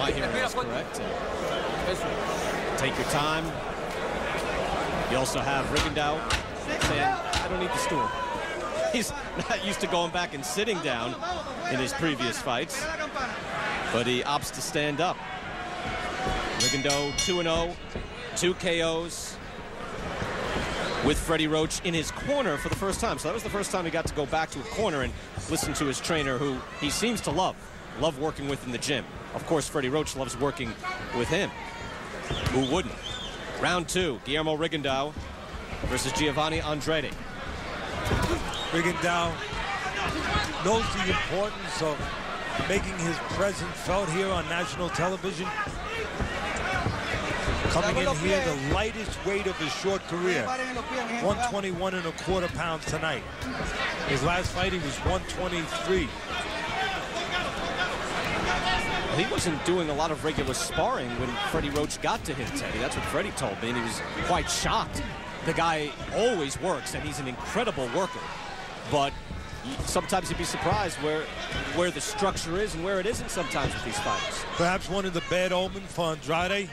My hearing is correct. Take your time. You also have Rigondeaux saying, I don't need the stool. He's not used to going back and sitting down in his previous fights, but he opts to stand up. Rigondeaux 2-0, 2 KOs with Freddie Roach in his corner for the first time. So that was the first time he got to go back to a corner and listen to his trainer, who he seems to love working with in the gym. Of course, Freddie Roach loves working with him. Who wouldn't? Round 2, Guillermo Rigondeaux versus Giovanni Andrade. Rigondeaux knows the importance of making his presence felt here on national television. Coming in here, the lightest weight of his short career, 121.25 pounds tonight. His last fight, he was 123. Well, he wasn't doing a lot of regular sparring when Freddie Roach got to him, Teddy. That's what Freddie told me, and he was quite shocked. The guy always works, and he's an incredible worker. But sometimes you'd be surprised where the structure is and where it isn't sometimes with these fighters. Perhaps one of the bad omens for Andrade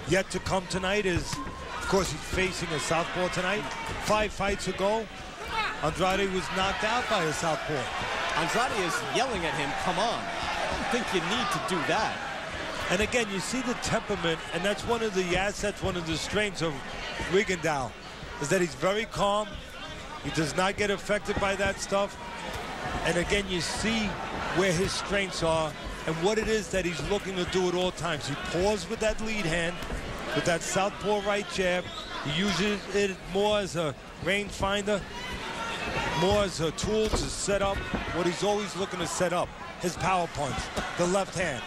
yet to come tonight is, of course, he's facing a southpaw tonight. 5 fights ago, Andrade was knocked out by a southpaw. Andrade is yelling at him, come on. I don't think you need to do that. And again, you see the temperament, and that's one of the assets, one of the strengths of Rigondeaux, is that he's very calm. He does not get affected by that stuff. And again, you see where his strengths are and what it is that he's looking to do at all times. He paws with that lead hand, with that southpaw right jab. He uses it more as a rangefinder, more as a tool to set up what he's always looking to set up, his power punch, the left hand.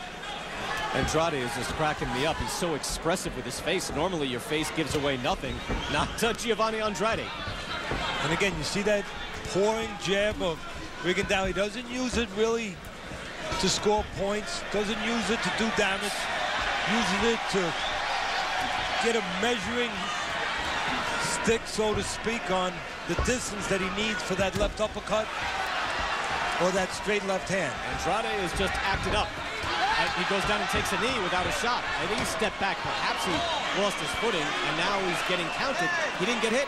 Andrade is just cracking me up. He's so expressive with his face. Normally your face gives away nothing. Not to Giovanni Andrade. And again, you see that pouring jab of Rigondeaux. He doesn't use it really to score points, doesn't use it to do damage, uses it to get a measuring stick, so to speak, on the distance that he needs for that left uppercut or that straight left hand. Andrade is just acted up. He goes down and takes a knee without a shot. I think he stepped back. Perhaps he lost his footing, and now he's getting counted. He didn't get hit.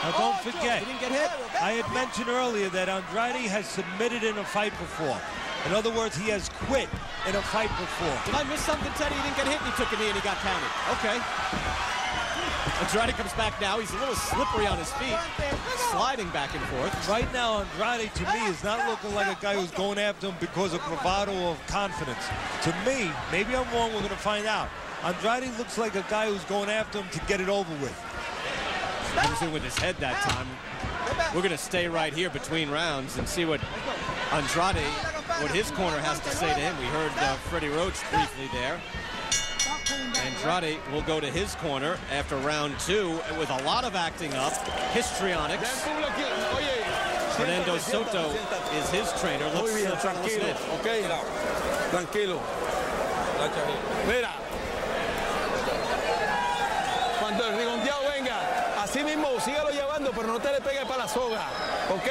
Now don't forget, He didn't get hit. I had mentioned earlier that Andrade has submitted in a fight before. In other words, he has quit in a fight before. Did I miss something, Teddy? He didn't get hit, and he took a knee, and he got counted. Okay. Andrade comes back now. He's a little slippery on his feet, sliding back and forth. Right now, Andrade, to me, is not looking like a guy who's going after him because of bravado or confidence. To me, maybe I'm wrong, we're going to find out. Andrade looks like a guy who's going after him to get it over with. He was in with his head that time. We're going to stay right here between rounds and see what Andrade, what his corner has to say to him. We heard Freddie Roach briefly there. Andrade will go to his corner after round 2 with a lot of acting up, histrionics. Fernando Soto is his trainer. Let's try to listen in. Okay, tranquilo. Mira, cuando el Rigondeaux venga, así mismo síguelo llevando, pero no te le pegue para la soga, ¿ok?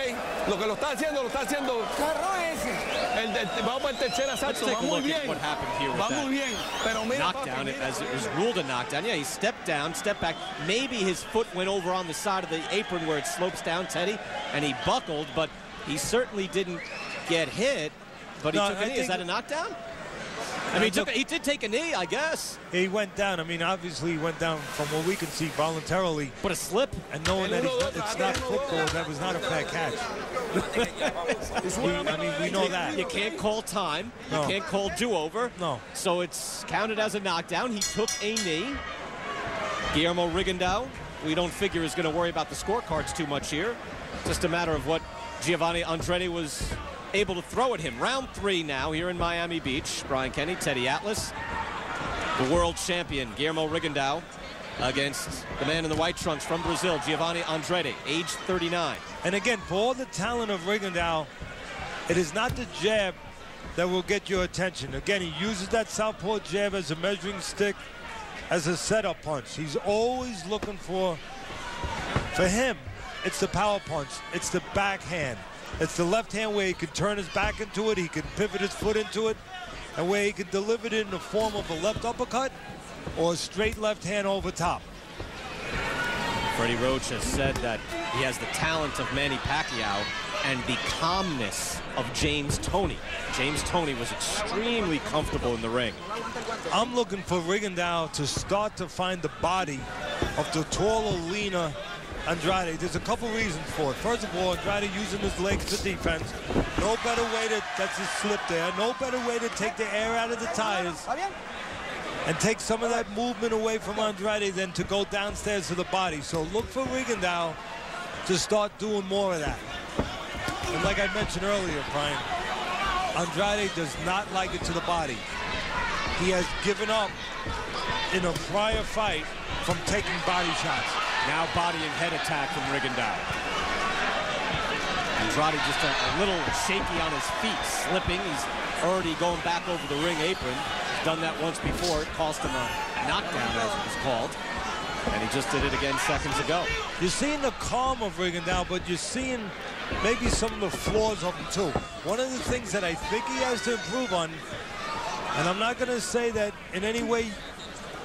Lo que lo está haciendo, vamos para el tercer asalto, va muy bien. What happened here with Va muy bien, pero mira, knockdown, as it was ruled a knockdown. Yeah, he stepped down, stepped back. Maybe his foot went over on the side of the apron where it slopes down, Teddy, and he buckled, but he certainly didn't get hit. But he took a knee. Is that a knockdown? I mean, he did take a knee, I guess. He went down. I mean, obviously he went down from what we can see voluntarily. But a slip? And knowing that it's not football, that was not a fair catch. I mean, we know that. You can't call time. No. You can't call do-over. No. So it's counted as a knockdown. He took a knee. Guillermo Rigondeaux, we don't figure is going to worry about the scorecards too much here. Just a matter of what Giovanni Andrade was able to throw at him. Round 3 now here in Miami Beach. Brian Kenny, Teddy Atlas. The world champion, Guillermo Rigondeaux, against the man in the white trunks from Brazil, Giovanni Andrade, age 39. And again, for all the talent of Rigondeaux, it is not the jab that will get your attention. Again, he uses that southpaw jab as a measuring stick, as a setup punch. He's always looking for him, it's the power punch. It's the backhand. It's the left hand where he can turn his back into it. He can pivot his foot into it. and where he can deliver it in the form of a left uppercut or a straight left hand over top. Freddie Roach has said that he has the talent of Manny Pacquiao and the calmness of James Toney. James Toney was extremely comfortable in the ring. I'm looking for Rigondeaux to start to find the body of the taller, leaner Andrade. There's a couple reasons for it. First of all, Andrade using his legs for defense. No better way to, that's a slip there, no better way to take the air out of the tires and take some of that movement away from Andrade than to go downstairs to the body. So look for Rigondeaux to start doing more of that. And like I mentioned earlier, Brian, Andrade does not like it to the body. He has given up in a prior fight from taking body shots. Now body and head attack from Rigondeaux. Andrade just a little shaky on his feet, slipping. He's already going back over the ring apron. He's done that once before. It cost him a knockdown, as it was called. And he just did it again seconds ago. You're seeing the calm of Rigondeaux, but you're seeing maybe some of the flaws of him too. One of the things that I think he has to improve on, and I'm not going to say that in any way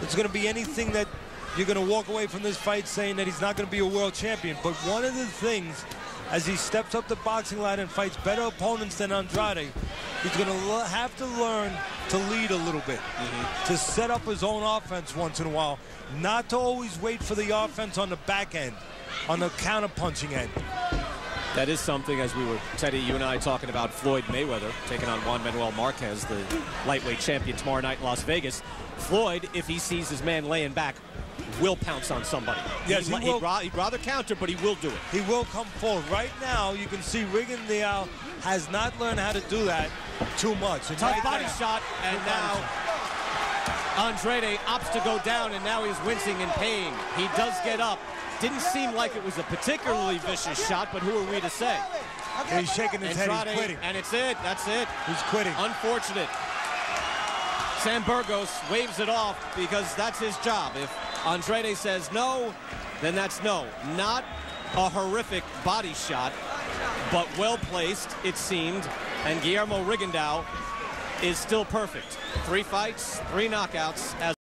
it's going to be anything that you're going to walk away from this fight saying that he's not going to be a world champion, but one of the things as he steps up the boxing ladder and fights better opponents than Andrade, he's going to have to learn to lead a little bit, to set up his own offense once in a while, not to always wait for the offense on the back end, on the counter-punching end. That is something, as we were, Teddy, you and I talking about Floyd Mayweather taking on Juan Manuel Marquez, the lightweight champion, tomorrow night in Las Vegas. Floyd, if he sees his man laying back, will pounce on somebody. Yes, he'd rather counter, but he will do it. He will come forward. Right now, you can see Rigondeaux has not learned how to do that too much. And tough body shot, and now Andrade opts to go down, and now he's wincing in pain. He does get up. Didn't seem like it was a particularly vicious shot, but who are we to say? He's shaking his head, he's quitting. And it's it, that's it. He's quitting. Unfortunate. Sam Burgos waves it off because that's his job. If Andrade says no, then that's no. Not a horrific body shot, but well placed, it seemed. And Guillermo Rigondeaux is still perfect. 3 fights, 3 knockouts.